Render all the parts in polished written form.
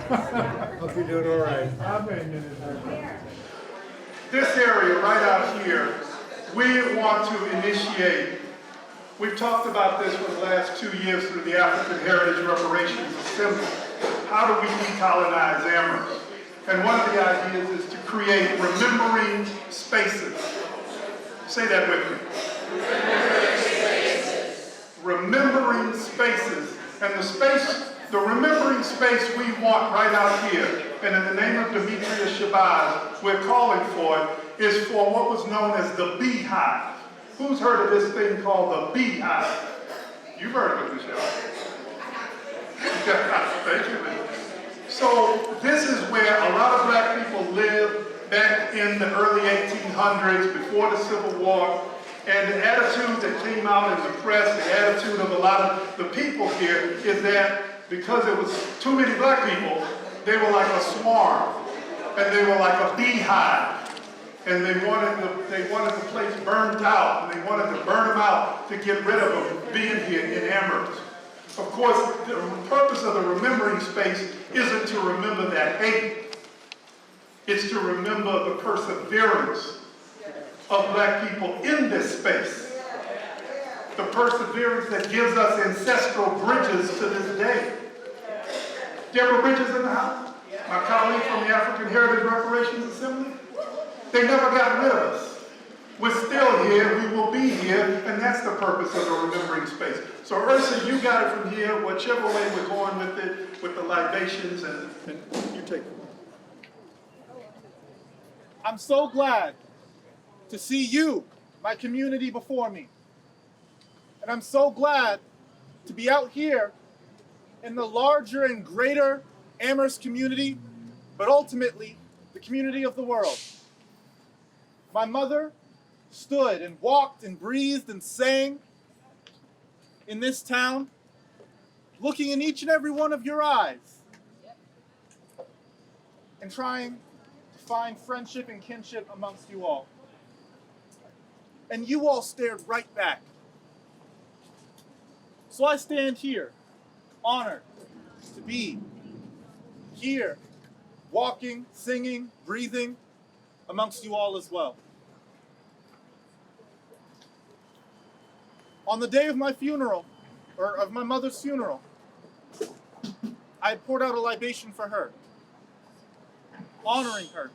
Hope you're doing all right. This area right out here, we want to initiate. We've talked about this for the last 2 years through the African Heritage Reparations Assembly. How do we decolonize Amherst? And one of the ideas is to create remembering spaces. Say that with me. Remembering spaces. And the remembering space we want right out here, and in the name of Demetria Shabazz, we're calling for it, is for what was known as the beehive. Who's heard of this thing called the beehive? You've heard of it, Michelle. Thank you. So this is where a lot of black people lived back in the early 1800s, before the Civil War. And the attitude that came out in the press, the attitude of a lot of the people here, is that because there was too many black people, they were like a swarm, and they were like a beehive. And they wanted the place burned out, and they wanted to burn them out to get rid of them being here in Amherst. Of course, the purpose of the remembering space isn't to remember that hate. It's to remember the perseverance of black people in this space. The perseverance that gives us ancestral bridges to this day. Deborah Bridges in the house, my colleague from the African Heritage Reparations Assembly. They never got rid of us. We're still here, we will be here, and that's the purpose of the remembering space. So Ursa, you got it from here, whichever way we're going with it, with the libations, and you take it. I'm so glad to see you, my community before me. And I'm so glad to be out here in the larger and greater Amherst community, but ultimately the community of the world. My mother stood and walked and breathed and sang in this town, looking in each and every one of your eyes and trying to find friendship and kinship amongst you all. And you all stared right back. So I stand here, honored to be here, walking, singing, breathing amongst you all as well. On the day of my funeral, or of my mother's funeral, I poured out a libation for her, honoring her,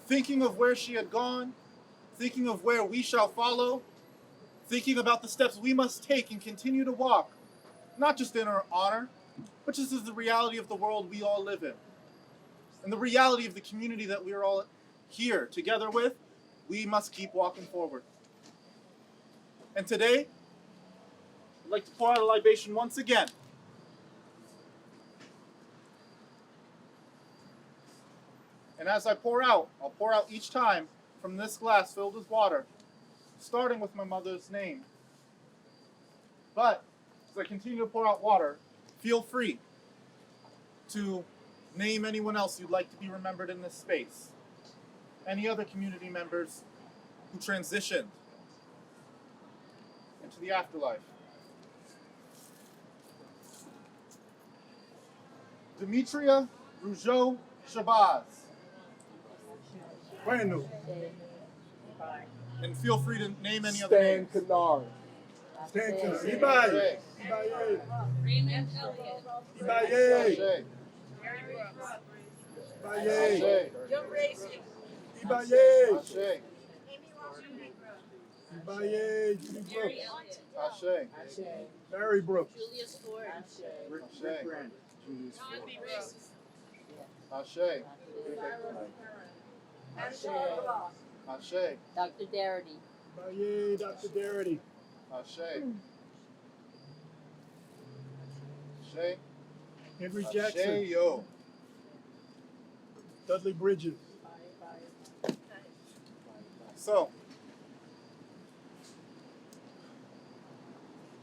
thinking of where she had gone, thinking of where we shall follow, thinking about the steps we must take and continue to walk, not just in her honor, but just as the reality of the world we all live in. And the reality of the community that we are all here together with, we must keep walking forward. And today, I'd like to pour out a libation once again. And as I pour out, I'll pour out each time from this glass filled with water, starting with my mother's name. But as I continue to pour out water, feel free to name anyone else you'd like to be remembered in this space. Any other community members who transitioned into the afterlife. Demetria Rougeaux Shabazz. Brand new. And feel free to name any other names. Canard. Stan Canard. Ibaye. Ibaye. Raymond Elliott. Ibaye. Ibaye. Joe Racy. Ibaye. Amy Washington. Ibaye. Judy Gary Brooks. Elliott. Ashe. Barry Brooks. Julius Ford. Rick Brand. Julius John B. Race. Ashe. Angela Ross. Ashe. Dr. Darity. Ibaye. Dr. Darity. Ashe. Ashe. Henry Ashe, Jackson. yo. Dudley Bridges. So,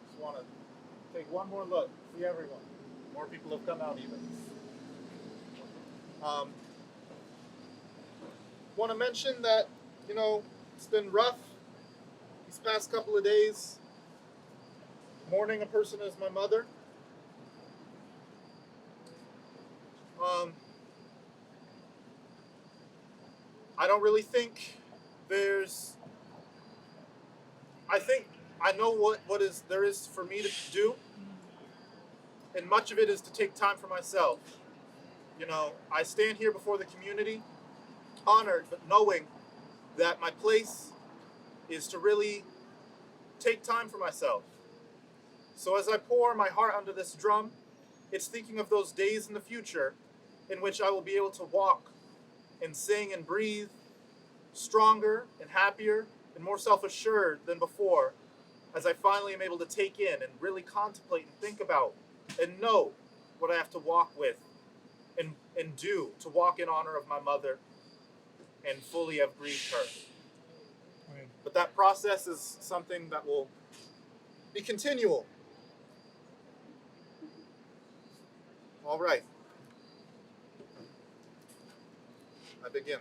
just want to take one more look, see everyone. More people have come out even. Want to mention that, it's been rough these past couple of days. Mourning a person as my mother. I don't really think there's, I think I know what there is for me to do, and much of it is to take time for myself. You know, I stand here before the community, honored, but knowing that my place is to really take time for myself. So as I pour my heart onto this drum, it's thinking of those days in the future in which I will be able to walk and sing and breathe stronger and happier and more self-assured than before, as I finally am able to take in and really contemplate and think about and know what I have to walk with and do to walk in honor of my mother and fully have grieved her. But that process is something that will be continual. All right. I begin.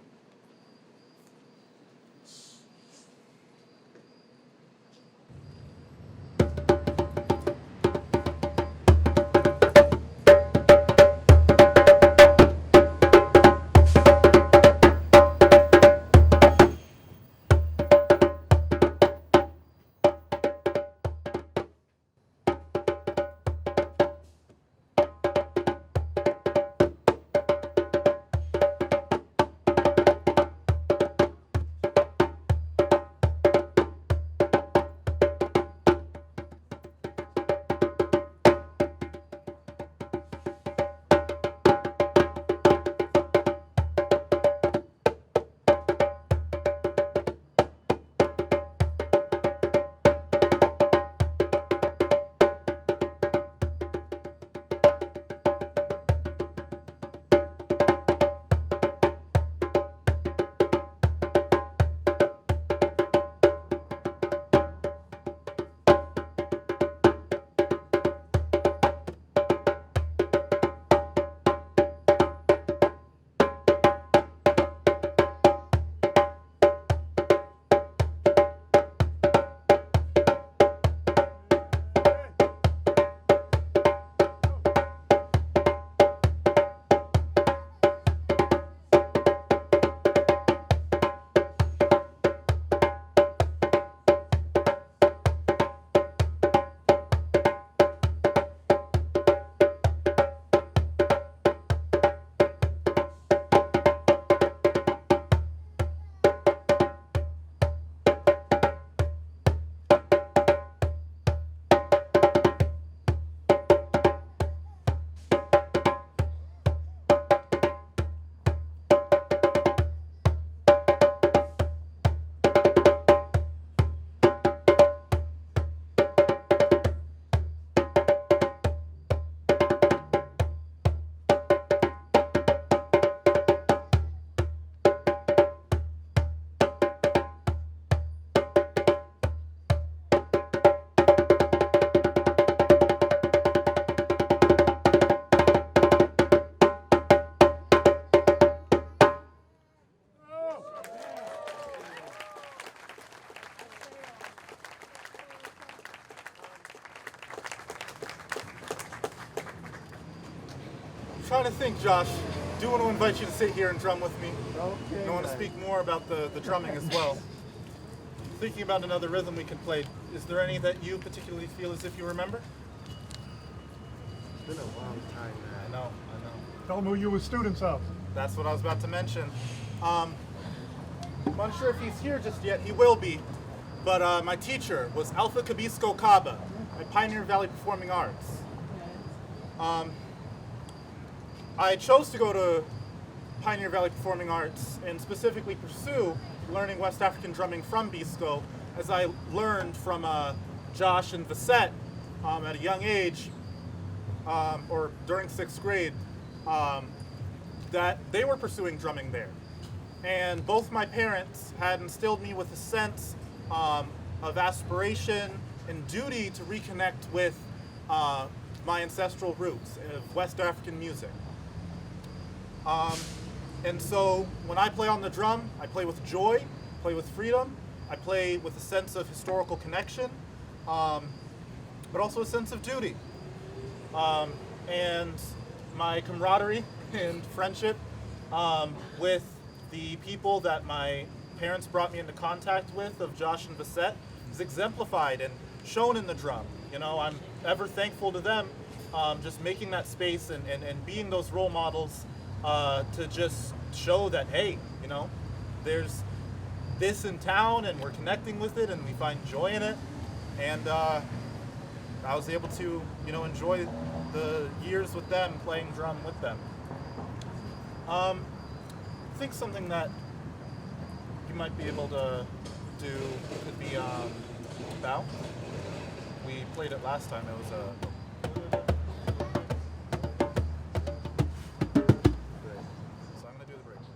I'm trying to think, Josh. I do want to invite you to sit here and drum with me. Okay. I want to speak more about the drumming as well. Thinking about another rhythm we can play. Is there any that you particularly feel as if you remember? It's been a long time, I man. know. Tell them who you were students of. That's what I was about to mention. I'm unsure if he's here just yet. He will be. But my teacher was Alpha Cabisco Caba at Pioneer Valley Performing Arts. I chose to go to Pioneer Valley Performing Arts and specifically pursue learning West African drumming from Bisco, as I learned from Josh and Vasette at a young age, or during 6th grade, that they were pursuing drumming there. And both my parents had instilled me with a sense of aspiration and duty to reconnect with my ancestral roots of West African music. And so when I play on the drum, I play with joy, play with freedom, I play with a sense of historical connection, but also a sense of duty. And my camaraderie and friendship with the people that my parents brought me into contact with of Josh and Bassett is exemplified and shown in the drum. You know, I'm ever thankful to them, just making that space and being those role models to just show that, hey, you know, there's this in town and we're connecting with it and we find joy in it. And I was able to, you know, enjoy the years with them, playing drum with them. I think something that you might be able to do could be bow. We played it last time. It was a so I'm gonna do the bridge.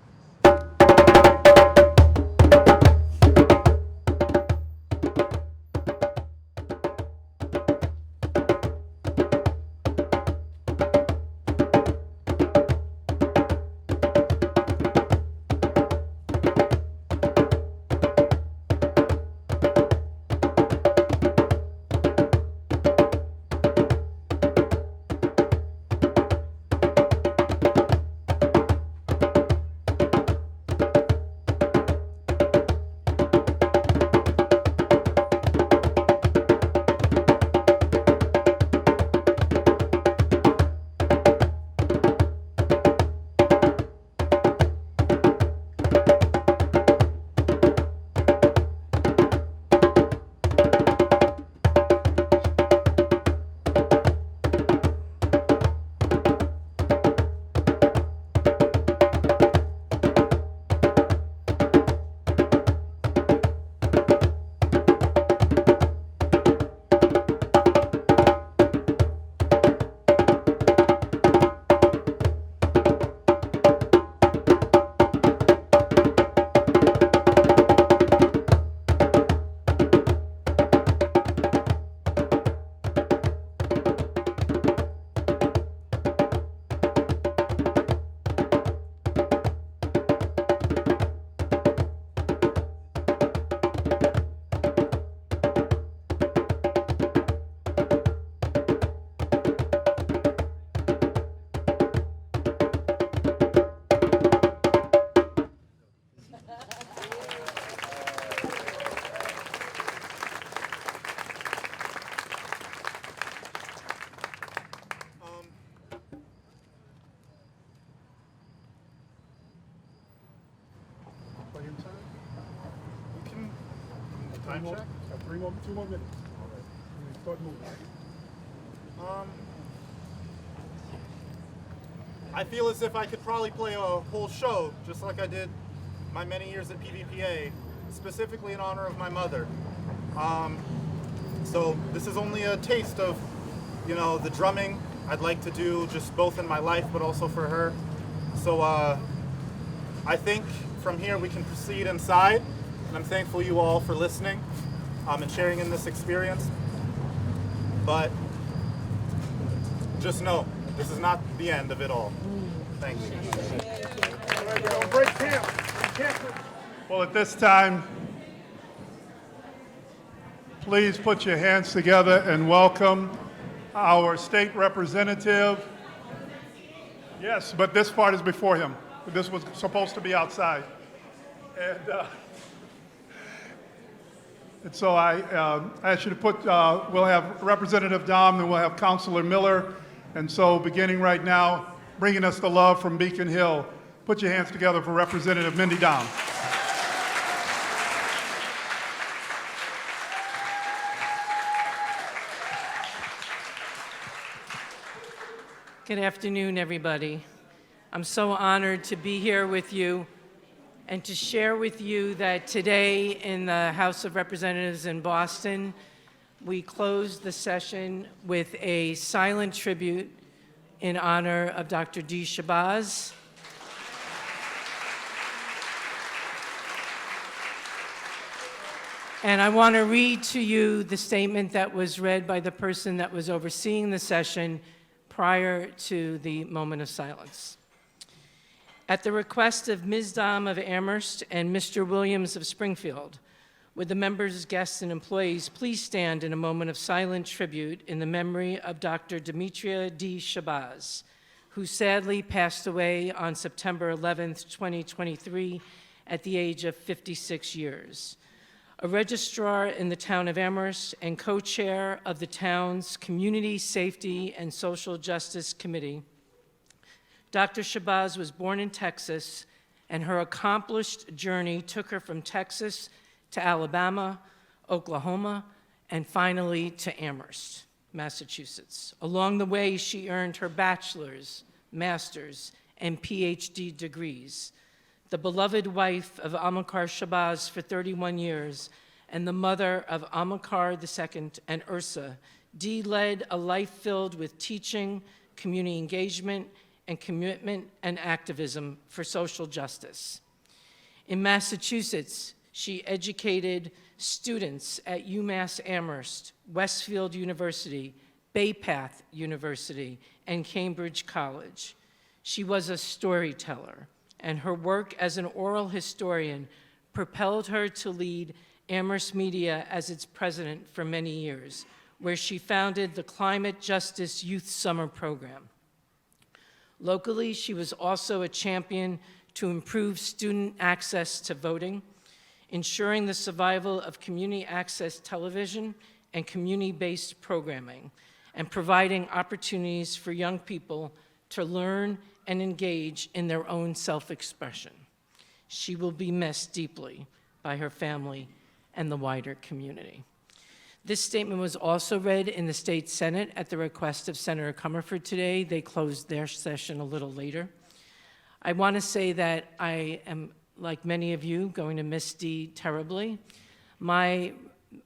Play in time? You can time check. Got 2 more minutes. All right. And then start moving. I feel as if I could probably play a whole show, just like I did my many years at PVPA, specifically in honor of my mother. So this is only a taste of, you know, the drumming I'd like to do, just both in my life, but also for her. So I think from here we can proceed inside, and I'm thankful you all for listening and sharing in this experience. But just know, this is not the end of it all. Thank you. All right, we're gonna break camp. Well, at this time, please put your hands together and welcome our state representative. Yes, but this part is before him. This was supposed to be outside. And so I ask you to put, we'll have Representative Dom, then we'll have Councilor Miller. And so beginning right now, bringing us the love from Beacon Hill, put your hands together for Representative Mindy Dom. Good afternoon, everybody. I'm so honored to be here with you and to share with you that today in the House of Representatives in Boston, we closed the session with a silent tribute in honor of Dr. D. Shabazz. And I want to read to you the statement that was read by the person that was overseeing the session prior to the moment of silence. At the request of Ms. Dom of Amherst and Mr. Williams of Springfield, would the members, guests, and employees please stand in a moment of silent tribute in the memory of Dr. Demetria D. Shabazz, who sadly passed away on September 11th, 2023, at the age of 56 years. A registrar in the town of Amherst and co-chair of the town's Community Safety and Social Justice Committee, Dr. Shabazz was born in Texas, and her accomplished journey took her from Texas to Alabama, Oklahoma, and finally to Amherst, Massachusetts. Along the way, she earned her bachelor's, master's, and PhD degrees. The beloved wife of Amilcar Shabazz for 31 years and the mother of Amilcar II and Ursa, Dee led a life filled with teaching, community engagement, and commitment and activism for social justice. In Massachusetts, she educated students at UMass Amherst, Westfield University, Bay Path University, and Cambridge College. She was a storyteller, and her work as an oral historian propelled her to lead Amherst Media as its president for many years, where she founded the Climate Justice Youth Summer Program. Locally, she was also a champion to improve student access to voting, ensuring the survival of community access television and community-based programming, and providing opportunities for young people to learn and engage in their own self-expression. She will be missed deeply by her family and the wider community. This statement was also read in the State Senate at the request of Senator Comerford today. They closed their session a little later. I want to say that I am, like many of you, going to miss Dee terribly. My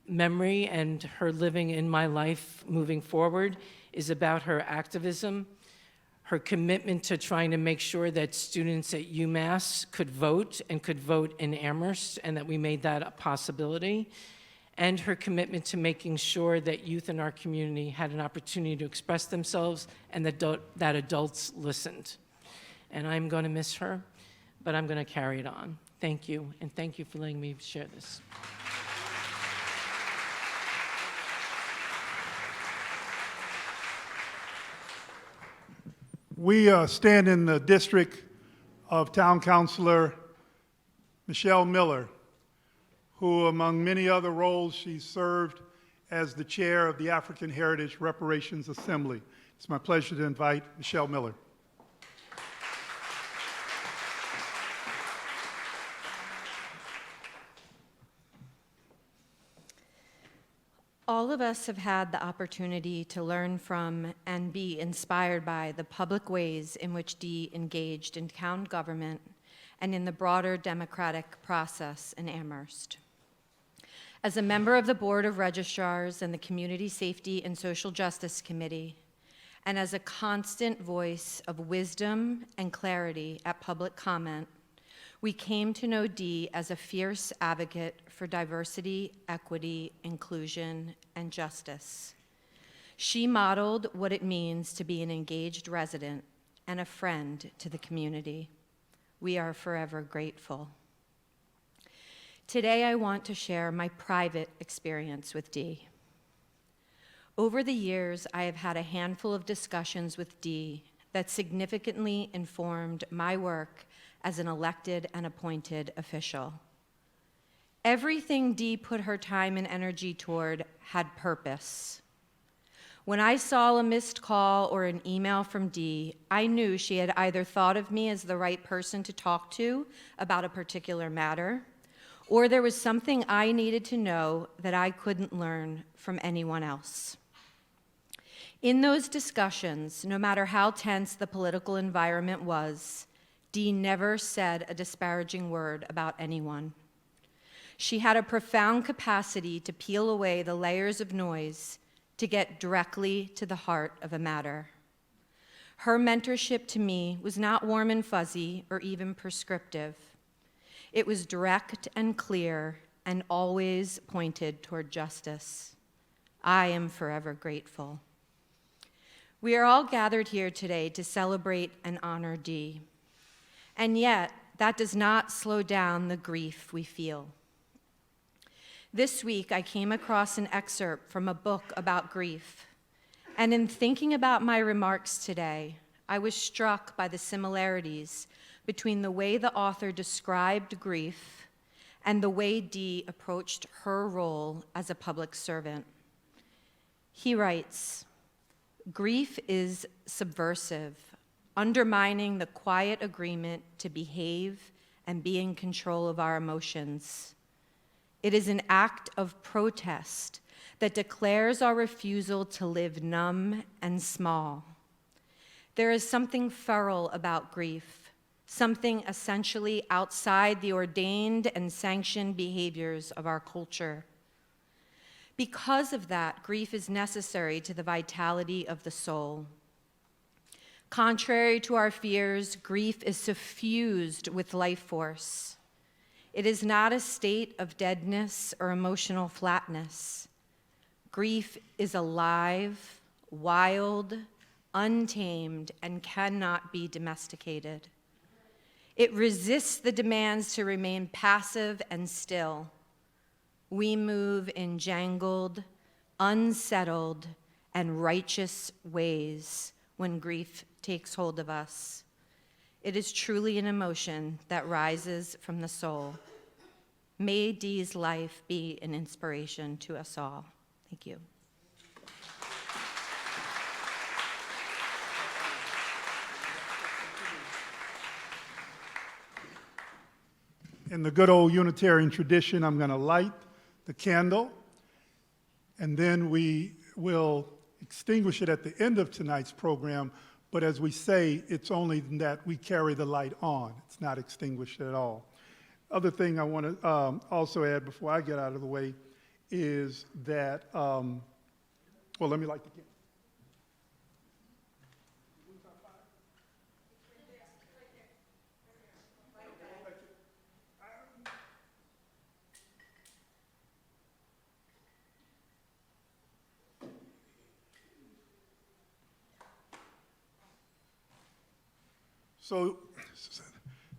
memory and her living in my life moving forward is about her activism, her commitment to trying to make sure that students at UMass could vote and could vote in Amherst, and that we made that a possibility, and her commitment to making sure that youth in our community had an opportunity to express themselves and that adults listened. And I'm going to miss her, but I'm going to carry it on. Thank you, and thank you for letting me share this. We stand in the district of Town Councilor Michelle Miller, who, among many other roles, she served as the chair of the African Heritage Reparations Assembly. It's my pleasure to invite Michelle Miller. All of us have had the opportunity to learn from and be inspired by the public ways in which Dee engaged in town government and in the broader democratic process in Amherst. As a member of the Board of Registrars and the Community Safety and Social Justice Committee, and as a constant voice of wisdom and clarity at public comment, we came to know Dee as a fierce advocate for diversity, equity, inclusion, and justice. She modeled what it means to be an engaged resident and a friend to the community. We are forever grateful. Today, I want to share my private experience with Dee. Over the years, I have had a handful of discussions with Dee that significantly informed my work as an elected and appointed official. Everything Dee put her time and energy toward had purpose. When I saw a missed call or an email from Dee, I knew she had either thought of me as the right person to talk to about a particular matter, or there was something I needed to know that I couldn't learn from anyone else. In those discussions, no matter how tense the political environment was, Dee never said a disparaging word about anyone. She had a profound capacity to peel away the layers of noise to get directly to the heart of a matter. Her mentorship to me was not warm and fuzzy or even prescriptive. It was direct and clear and always pointed toward justice. I am forever grateful. We are all gathered here today to celebrate and honor Dee. And yet, that does not slow down the grief we feel. This week, I came across an excerpt from a book about grief. And in thinking about my remarks today, I was struck by the similarities between the way the author described grief and the way Dee approached her role as a public servant. He writes, "Grief is subversive, undermining the quiet agreement to behave and be in control of our emotions. It is an act of protest that declares our refusal to live numb and small. There is something feral about grief, something essentially outside the ordained and sanctioned behaviors of our culture. Because of that, grief is necessary to the vitality of the soul. Contrary to our fears, grief is suffused with life force. It is not a state of deadness or emotional flatness. Grief is alive, wild, untamed, and cannot be domesticated. It resists the demands to remain passive and still. We move in jangled, unsettled, and righteous ways when grief takes hold of us. It is truly an emotion that rises from the soul. May Dee's life be an inspiration to us all." Thank you. In the good old Unitarian tradition, I'm going to light the candle, and then we will extinguish it at the end of tonight's program. But as we say, it's only that we carry the light on. It's not extinguished at all. Other thing I want to also add before I get out of the way is that, well, let me light the candle. So,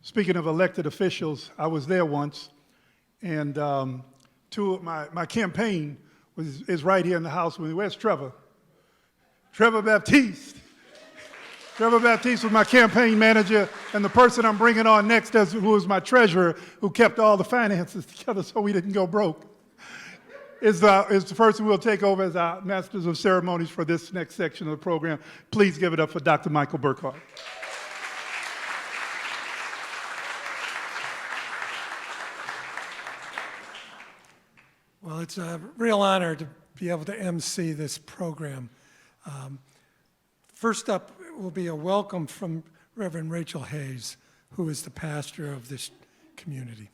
speaking of elected officials, I was there once, and my campaign is right here in the house with me. Where's Trevor? Trevor Baptiste. Trevor Baptiste was my campaign manager, and the person I'm bringing on next, who was my treasurer, who kept all the finances together so we didn't go broke, is the person who will take over as our Masters of Ceremonies for this next section of the program. Please give it up for Dr. Michael Burkhart. Well, it's a real honor to be able to MC this program. First up will be a welcome from Reverend Rachel Hayes, who is the pastor of this community.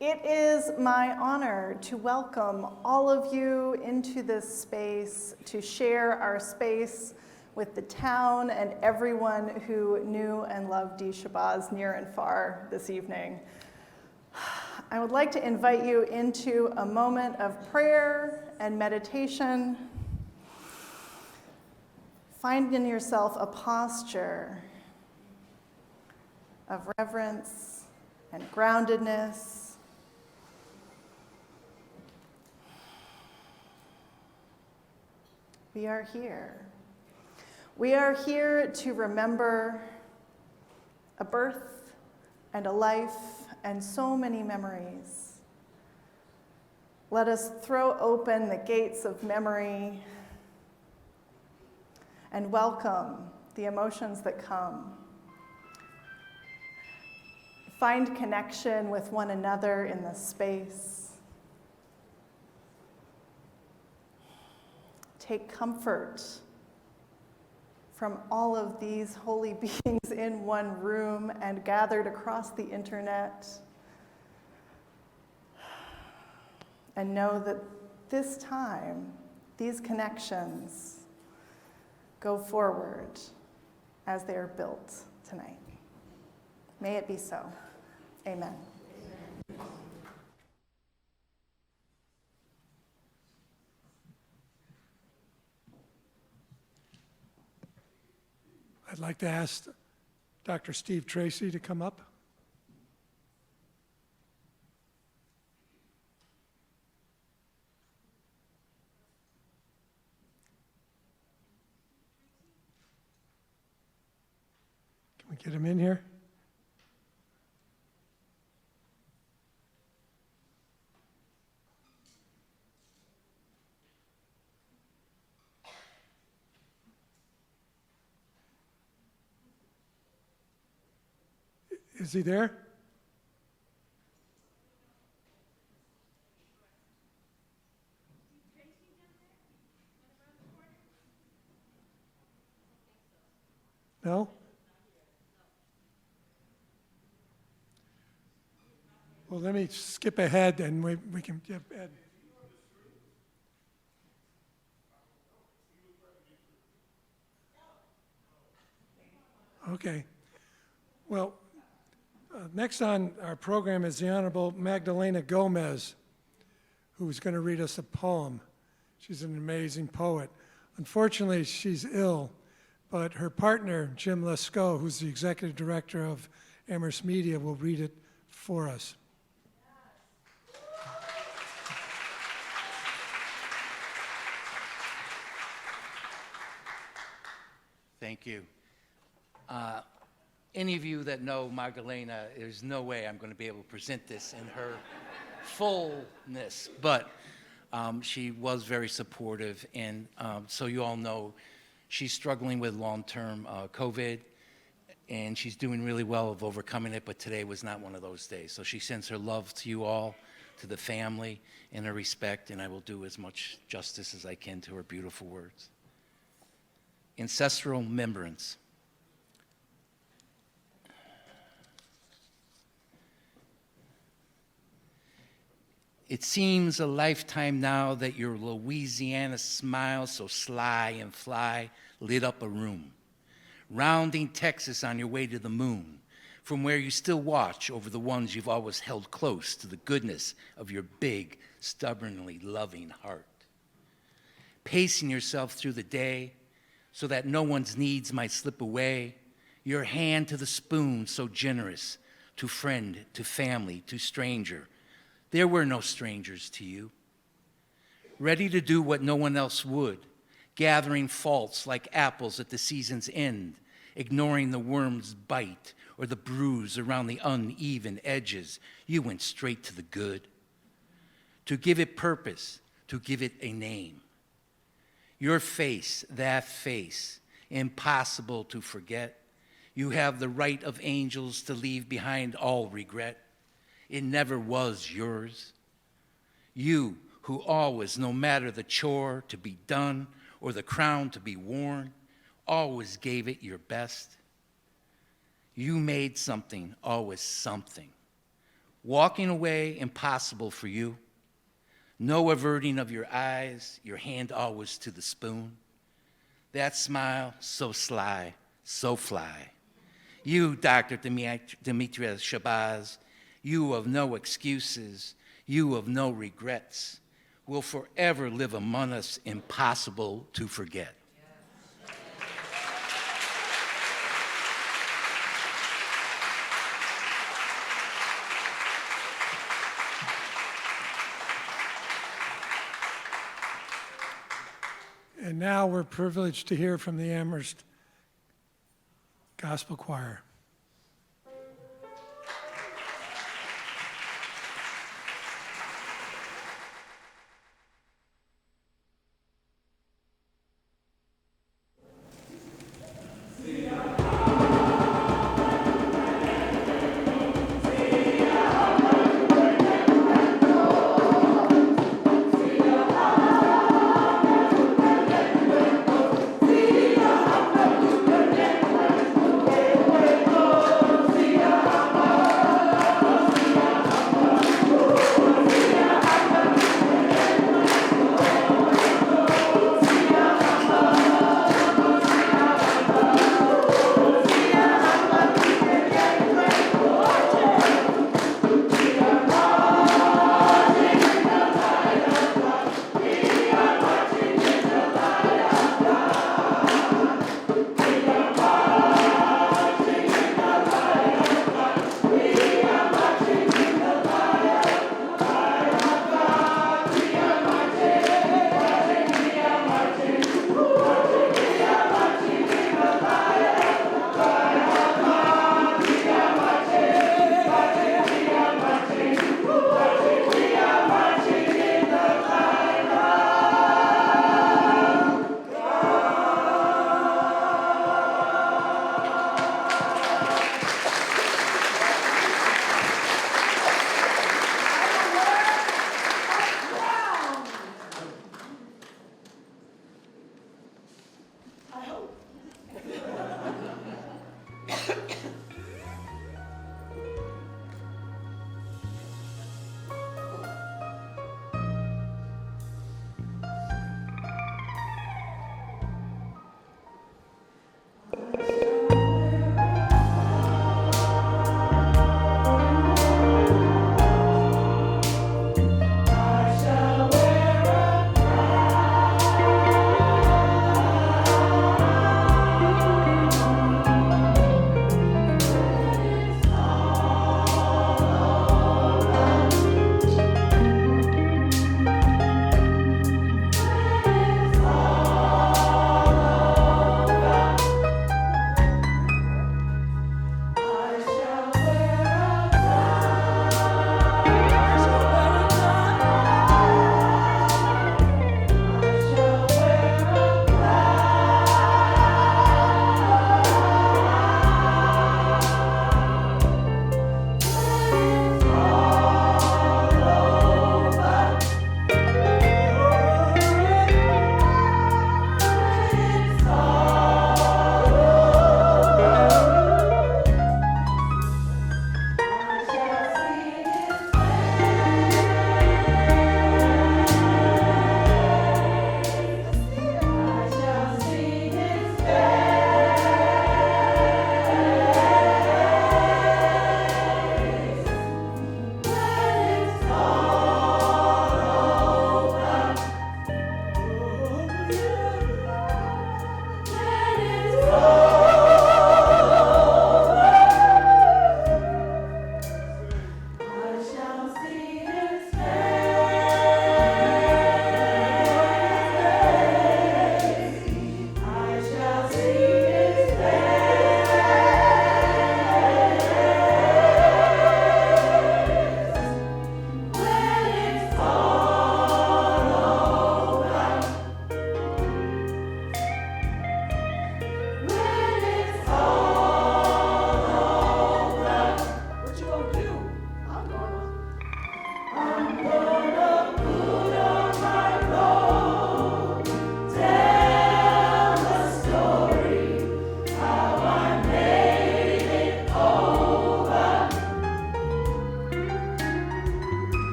It is my honor to welcome all of you into this space, to share our space with the town and everyone who knew and loved Dee Shabazz near and far this evening. I would like to invite you into a moment of prayer and meditation. Find in yourself a posture of reverence and groundedness. We are here. We are here to remember a birth and a life and so many memories. Let us throw open the gates of memory and welcome the emotions that come. Find connection with one another in this space. Take comfort from all of these holy beings in one room and gathered across the internet. And know that this time, these connections go forward as they are built tonight. May it be so. Amen. I'd like to ask Dr. Steve Tracy to come up. We get him in here? Is he there? No? Well, let me skip ahead and we can get Ed. Okay. Well, next on our program is the Honorable Magdalena Gomez, who's going to read us a poem. She's an amazing poet. Unfortunately, she's ill, but her partner, Jim Lesko, who's the executive director of Amherst Media, will read it for us. Thank you. Any of you that know Magdalena, there's no way I'm going to be able to present this in her fullness, but she was very supportive, and so you all know she's struggling with long-term COVID, and she's doing really well of overcoming it, but today was not one of those days. So she sends her love to you all, to the family, and her respect, and I will do as much justice as I can to her beautiful words. Ancestral remembrance. It seems a lifetime now that your Louisiana smile, so sly and fly, lit up a room. Rounding Texas on your way to the moon, from where you still watch over the ones you've always held close to the goodness of your big, stubbornly loving heart. Pacing yourself through the day so that no one's needs might slip away, your hand to the spoon so generous, to friend, to family, to stranger. There were no strangers to you. Ready to do what no one else would, gathering faults like apples at the season's end, ignoring the worm's bite or the bruise around the uneven edges. You went straight to the good. To give it purpose, to give it a name. Your face, that face, impossible to forget. You have the right of angels to leave behind all regret. It never was yours. You who always, no matter the chore to be done or the crown to be worn, always gave it your best. You made something, always something. Walking away, impossible for you. No averting of your eyes, your hand always to the spoon. That smile, so sly, so fly. You, Dr. Demetria Shabazz, you of no excuses, you of no regrets, will forever live among us, impossible to forget. And now we're privileged to hear from the Amherst Gospel Choir. Thank you.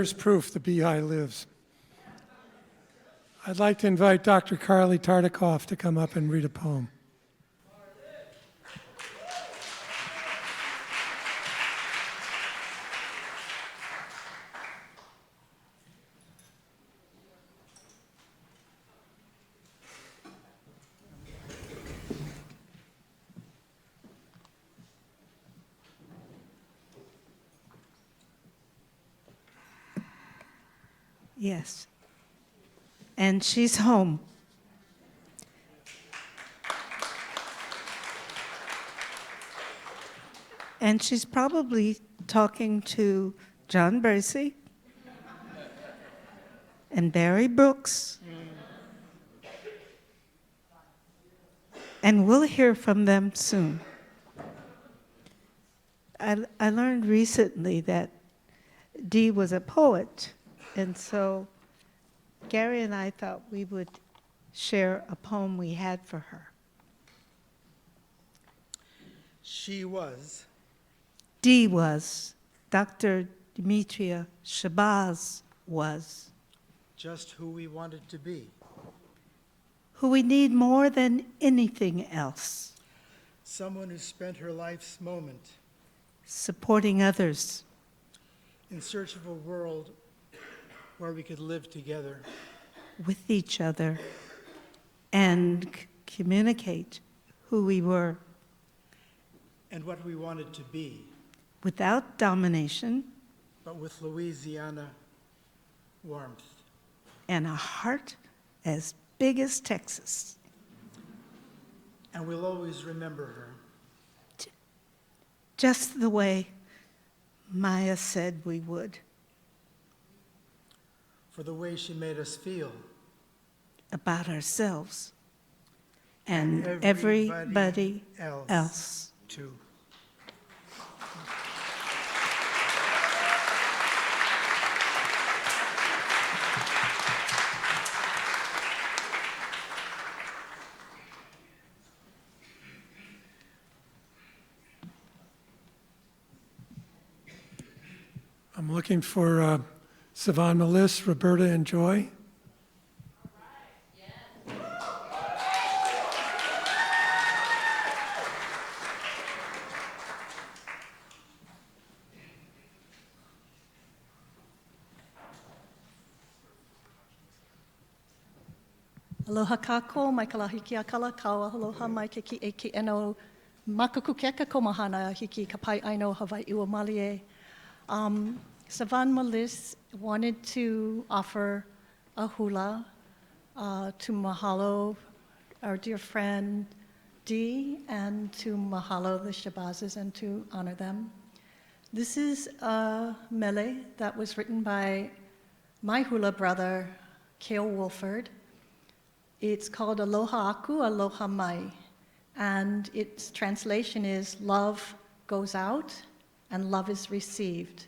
is proof the Beehive lives. I'd like to invite Dr. Carly Tartikoff to come up and read a poem. Yes. And she's home. And she's probably talking to John Bracey and Barry Brooks. And we'll hear from them soon. I learned recently that Dee was a poet. And so Gary and I thought we would share a poem we had for her. She was. Dee was. Dr. Demetria Shabazz was. Just who we wanted to be. Who we need more than anything else. Someone who spent her life's moment supporting others. In search of a world where we could live together. With each other and communicate who we were. And what we wanted to be. Without domination. But with Louisiana warmth. And a heart as big as Texas. And we'll always remember her. Just the way Maya said we would. For the way she made us feel. About ourselves. And everybody else. Too. I'm looking for Savon Melisse, Roberta, and Joy. Aloha kako, mai ka hiki a kala kaua, aloha mai ke ki e ki eno makaku keka komahana hiki ka pai aino Hawaii ua malie. Savon Melisse wanted to offer a hula to mahalo our dear friend Dee and to mahalo the Shabazzes and to honor them. This is a mele that was written by my hula brother, Cale Wolford. It's called Aloha Aku, Aloha Mai, and its translation is love goes out and love is received.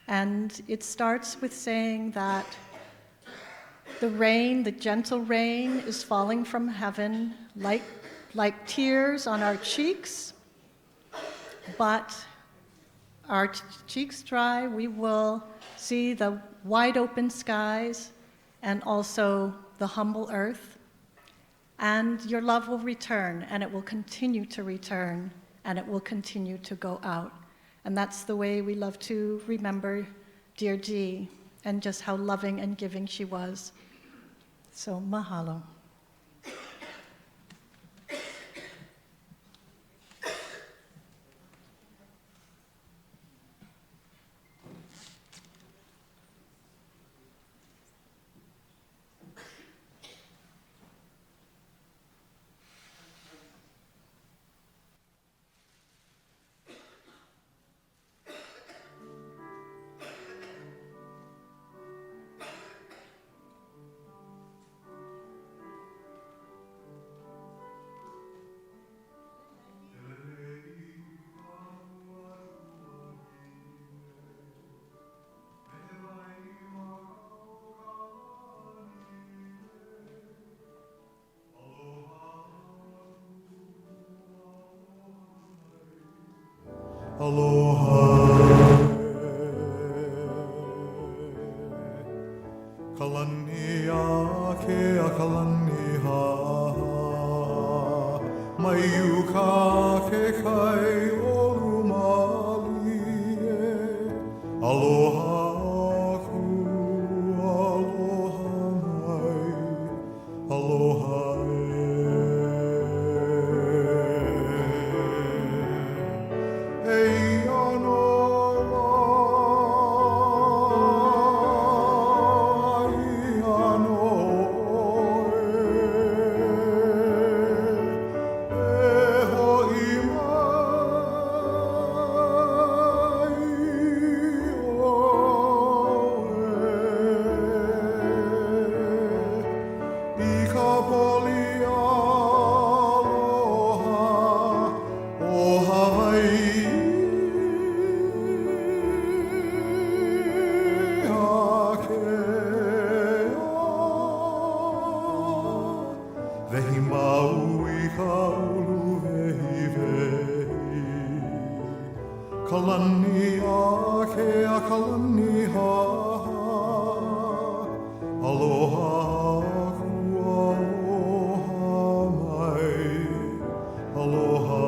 And it starts with saying that the rain, the gentle rain, is falling from heaven like tears on our cheeks, but our cheeks dry, we will see the wide open skies and also the humble earth, and your love will return, and it will continue to return, and it will continue to go out. And that's the way we love to remember dear Dee and just how loving and giving she was. So mahalo. Aloha. Kalania ke a kalaniha mai uka ke kai olu malie aloha aku aloha mai aloha e ano Vehi maui ka ulu vehi vehi Kalani a ke a kalani ha Aloha aku aloha mai Aloha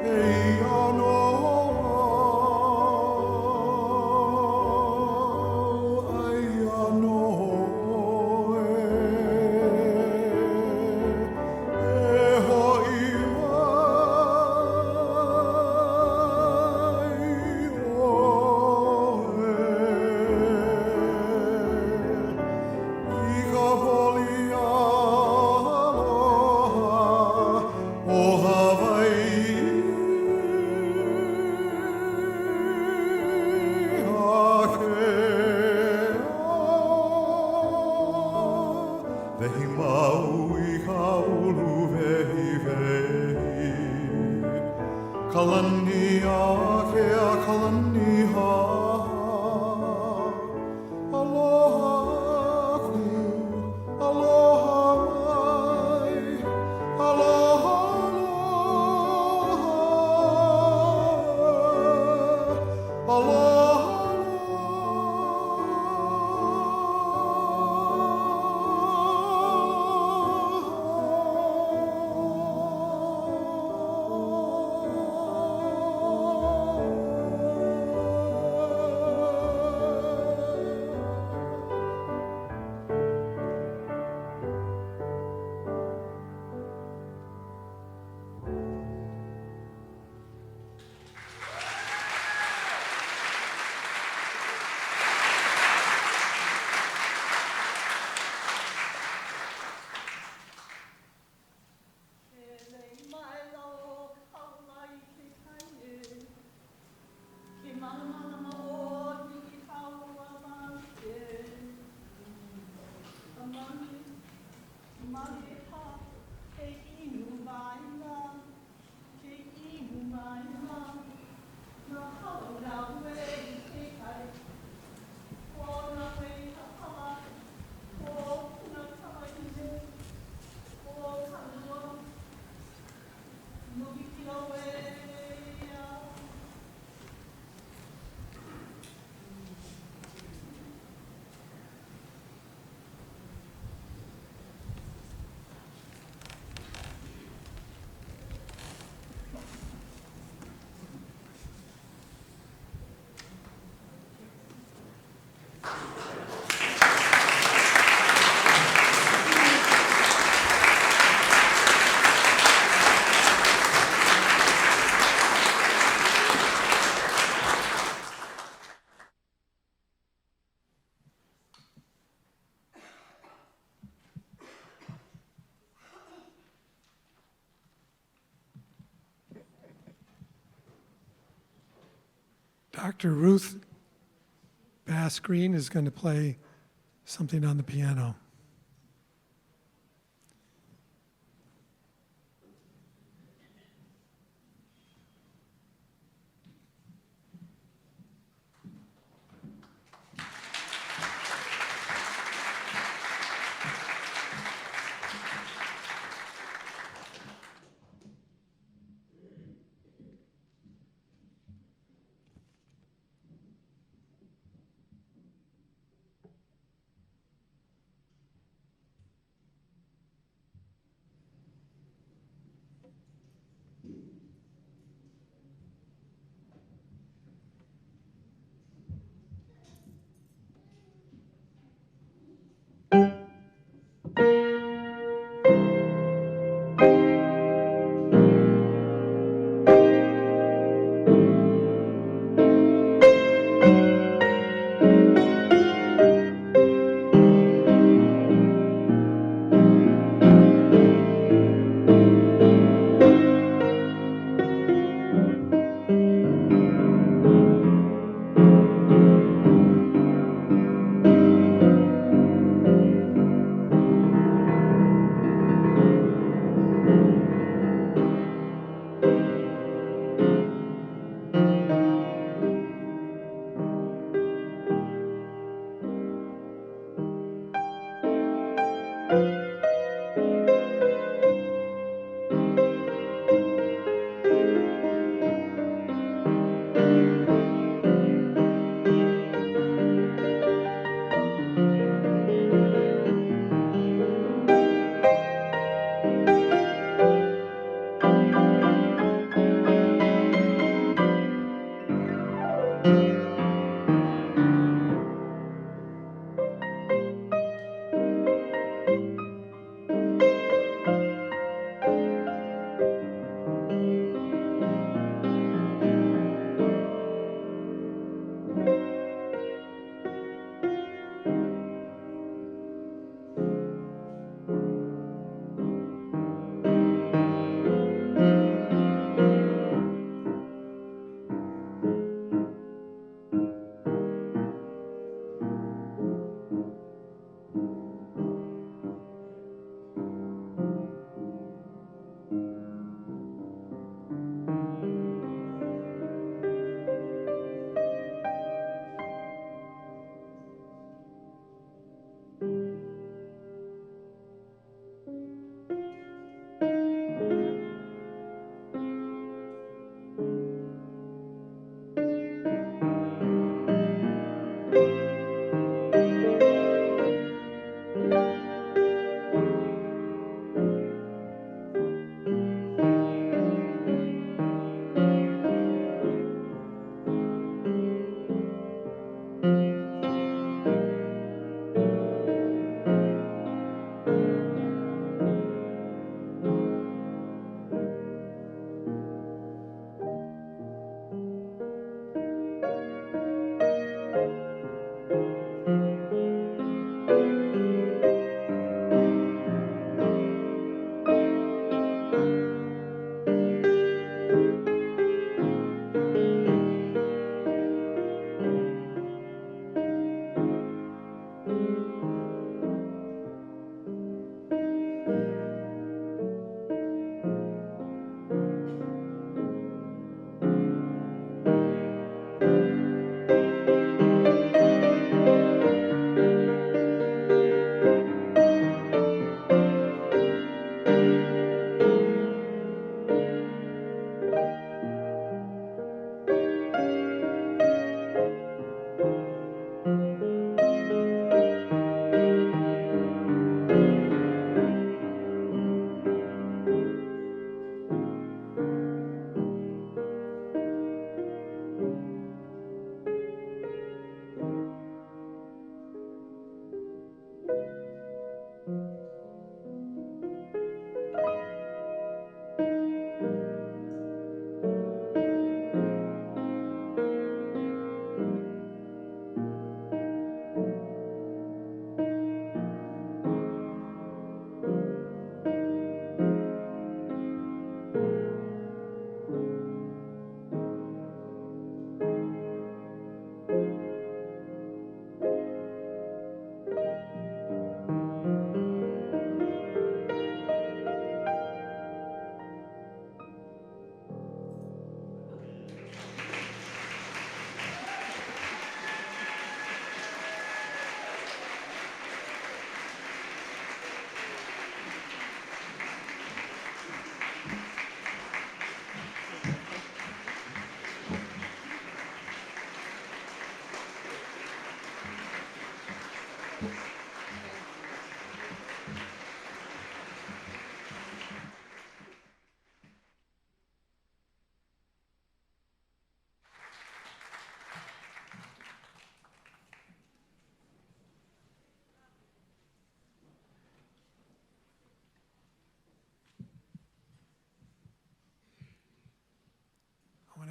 Hei ano Vehi maui ka ulu vehi vehi Kalani a ke a kalani ha Aloha aku, aloha mai Aloha, aloha Aloha Dr. Ruth Bass Green is going to play something on the piano.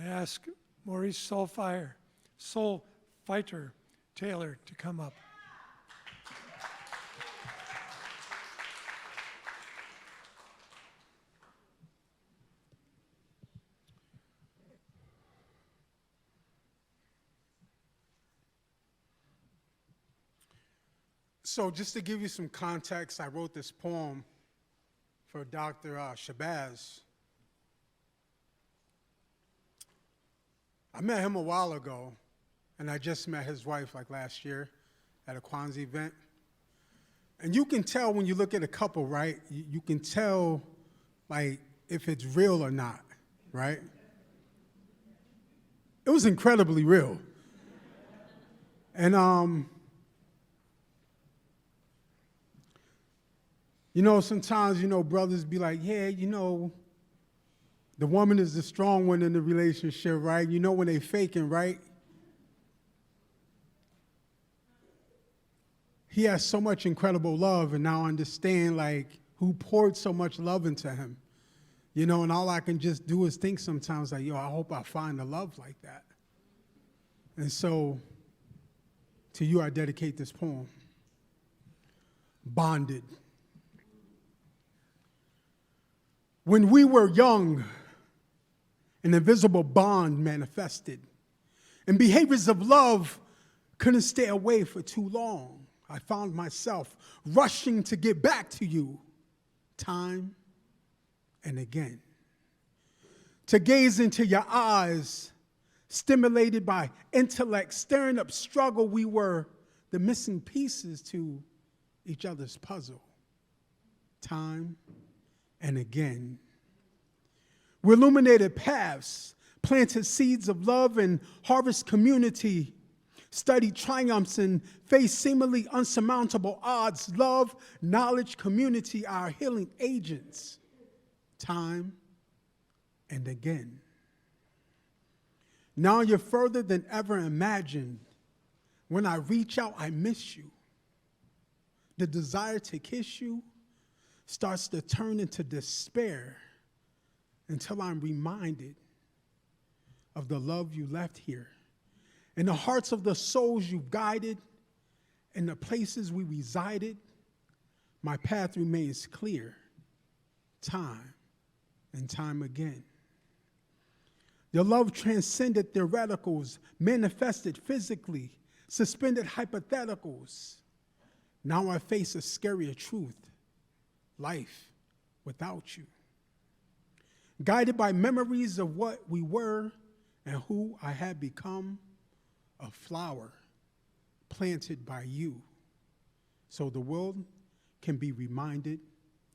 I ask Maurice Soul Fighter Taylor to come up. So just to give you some context, I wrote this poem for Dr. Shabazz. I met him a while ago, and I just met his wife like last year at a Kwanzaa event. And you can tell when you look at a couple, right? You can tell like if it's real or not, right? It was incredibly real. And you know, sometimes, you know, brothers be like, yeah, you know, the woman is the strong one in the relationship, right? You know when they faking, right? He has so much incredible love, and now I understand, like, who poured so much love into him. You know, and all I can just do is think sometimes, like, yo, I hope I find a love like that. And so, to you, I dedicate this poem. Bonded. When we were young, an invisible bond manifested, and behaviors of love couldn't stay away for too long. I found myself rushing to get back to you time and again, to gaze into your eyes, stimulated by intellect, stirring up struggle. We were the missing pieces to each other's puzzle, time and again. We illuminated paths, planted seeds of love and harvest community, studied triumphs and faced seemingly unsurmountable odds. Love, knowledge, community, our healing agents, time and again. Now you're further than ever imagined. When I reach out, I miss you. The desire to kiss you starts to turn into despair until I'm reminded of the love you left here, in the hearts of the souls you've guided, in the places we resided. My path remains clear, time and time again. Your love transcended theoreticals, manifested physically, suspended hypotheticals. Now I face a scarier truth, life without you. Guided by memories of what we were and who I had become, a flower planted by you, so the world can be reminded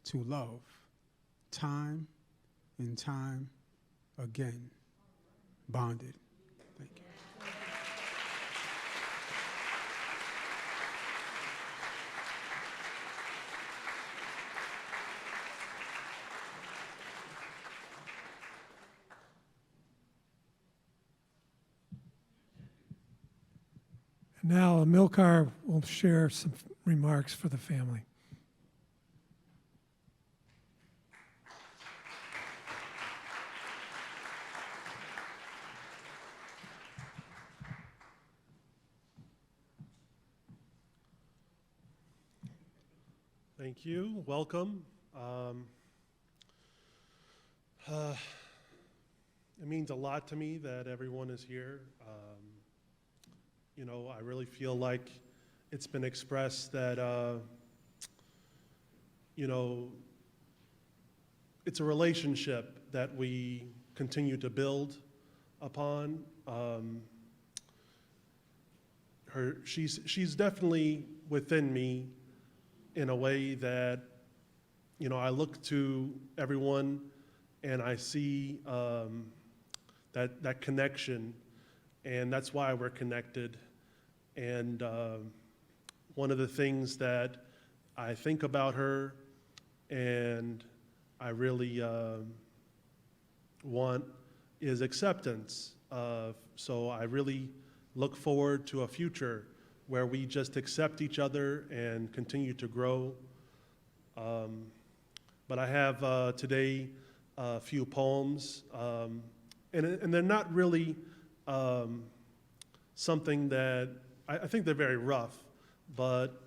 to love time and time again. Bonded. Thank you. Now, Amilcar will share some remarks for the family. Thank you. Welcome. It means a lot to me that everyone is here. You know, I really feel like it's been expressed that, you know, it's a relationship that we continue to build upon. She's definitely within me in a way that, you know, I look to everyone and I see that connection, and that's why we're connected. And one of the things that I think about her and I really want is acceptance. So I really look forward to a future where we just accept each other and continue to grow. But I have today a few poems and they're not really something that, I think they're very rough, but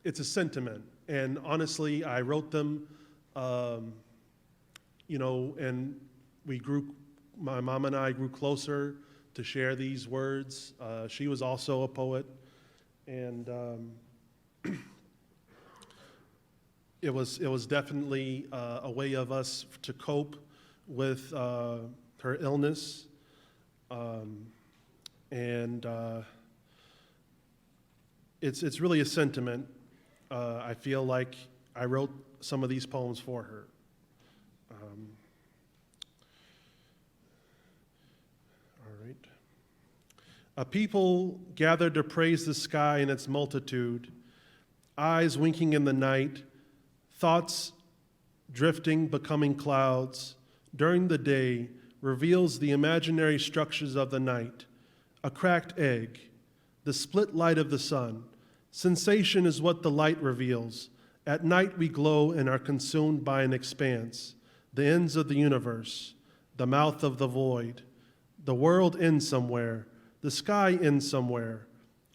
it's a sentiment. And honestly, I wrote them, you know, and my mom and I grew closer to share these words. She was also a poet, and it was definitely a way of us to cope with her illness, and it's really a sentiment. I feel like I wrote some of these poems for her. All right. A people gathered to praise the sky in its multitude, eyes winking in the night, thoughts drifting, becoming clouds. During the day reveals the imaginary structures of the night, a cracked egg, the split light of the sun. Sensation is what the light reveals. At night we glow and are consumed by an expanse, the ends of the universe, the mouth of the void. The world ends somewhere, the sky ends somewhere.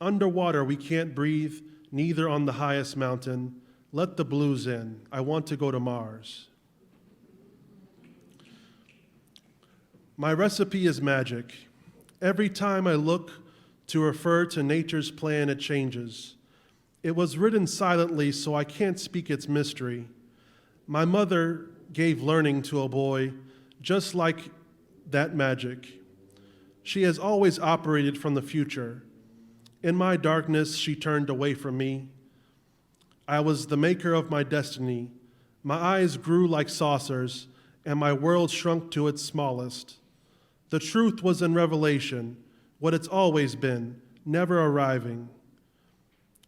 Underwater we can't breathe, neither on the highest mountain. Let the blues in. I want to go to Mars. My recipe is magic. Every time I look to refer to nature's plan, it changes. It was written silently, so I can't speak its mystery. My mother gave learning to a boy, just like that magic. She has always operated from the future. In my darkness, she turned away from me. I was the maker of my destiny. My eyes grew like saucers, and my world shrunk to its smallest. The truth was in revelation, what it's always been, never arriving.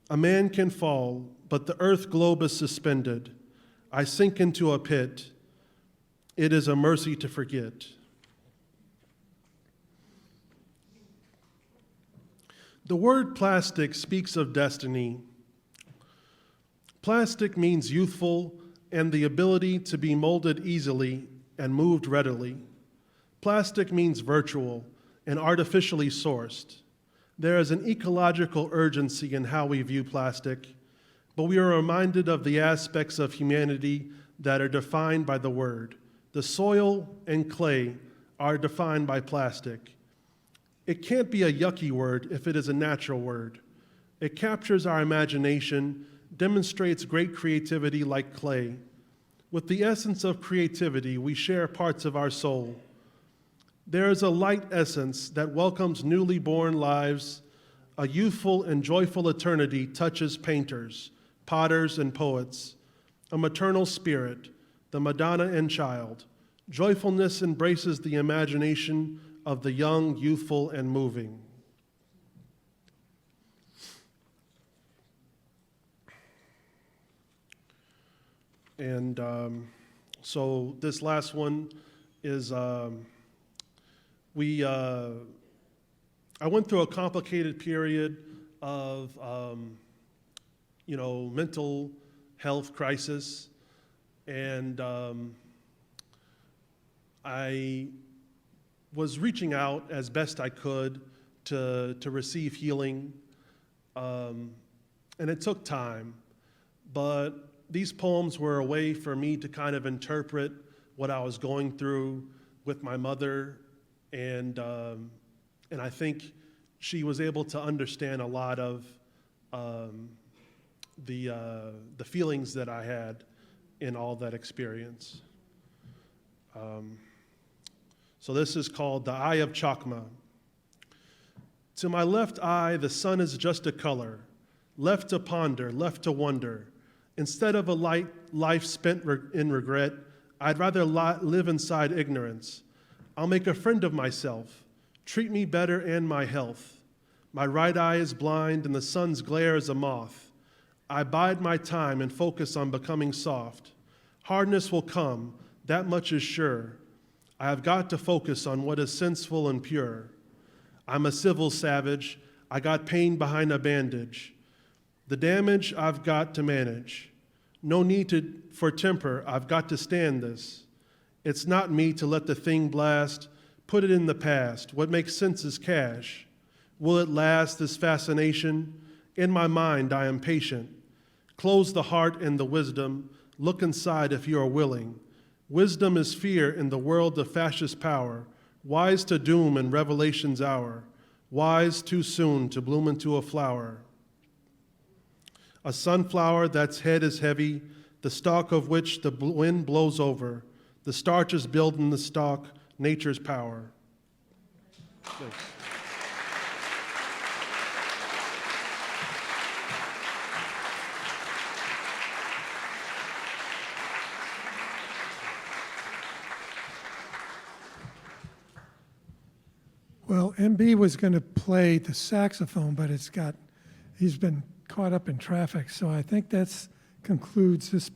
A man can fall, but the earth globe is suspended. I sink into a pit. It is a mercy to forget. The word plastic speaks of destiny. Plastic means youthful and the ability to be molded easily and moved readily. Plastic means virtual and artificially sourced. There is an ecological urgency in how we view plastic, but we are reminded of the aspects of humanity that are defined by the word. The soil and clay are defined by plastic. It can't be a yucky word if it is a natural word. It captures our imagination, demonstrates great creativity like clay. With the essence of creativity, we share parts of our soul. There is a light essence that welcomes newly born lives. A youthful and joyful eternity touches painters, potters, and poets. A maternal spirit, the Madonna and child. Joyfulness embraces the imagination of the young, youthful, and moving. And so this last one is, I went through a complicated period of, mental health crisis, and I was reaching out as best I could to receive healing, and it took time, but these poems were a way for me to kind of interpret what I was going through with my mother, and I think she was able to understand a lot of the feelings that I had in all that experience. So this is called The Eye of Chakma. To my left eye, the sun is just a color, left to ponder, left to wonder. Instead of a life spent in regret, I'd rather live inside ignorance. I'll make a friend of myself, treat me better and my health. My right eye is blind and the sun's glare is a moth. I bide my time and focus on becoming soft. Hardness will come, that much is sure. I have got to focus on what is sensual and pure. I'm a civil savage, I got pain behind a bandage. The damage I've got to manage. No need for temper, I've got to stand this. It's not me to let the thing blast, put it in the past. What makes sense is cash. Will it last, this fascination? In my mind, I am patient. Close the heart and the wisdom. Look inside if you are willing. Wisdom is fear in the world of fascist power, wise to doom in Revelation's hour, wise too soon to bloom into a flower. A sunflower that's head is heavy, the stalk of which the wind blows over. The starch is built in the stalk, nature's power. Thanks. Well, MB was going to play the saxophone, but he's been caught up in traffic. So I think that concludes this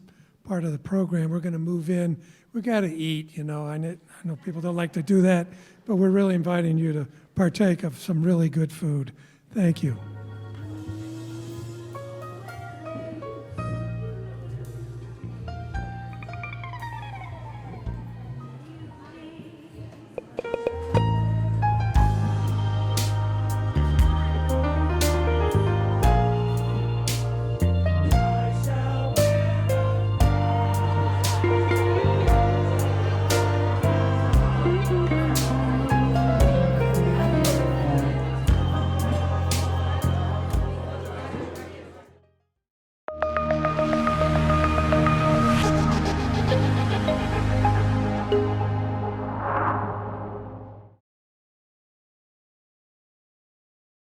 part of the program. We're going to move in. We got to eat, you know. I know people don't like to do that, but we're really inviting you to partake of some really good food. Thank you.